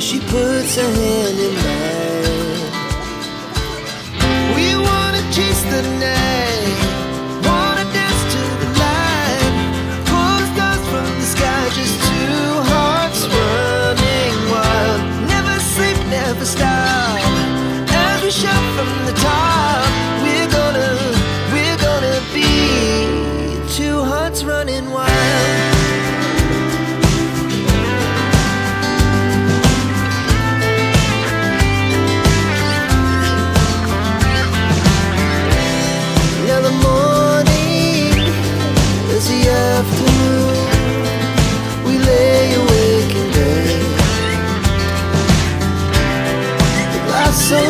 She puts her hand in mine. We wanna chase the night, wanna dance to the light, pull the stars from the sky, just two hearts running wild. Never sleep, never stop, as we shout from the top. We're gonna be two hearts running wild. Afternoon, we lay awake in bed. The glass so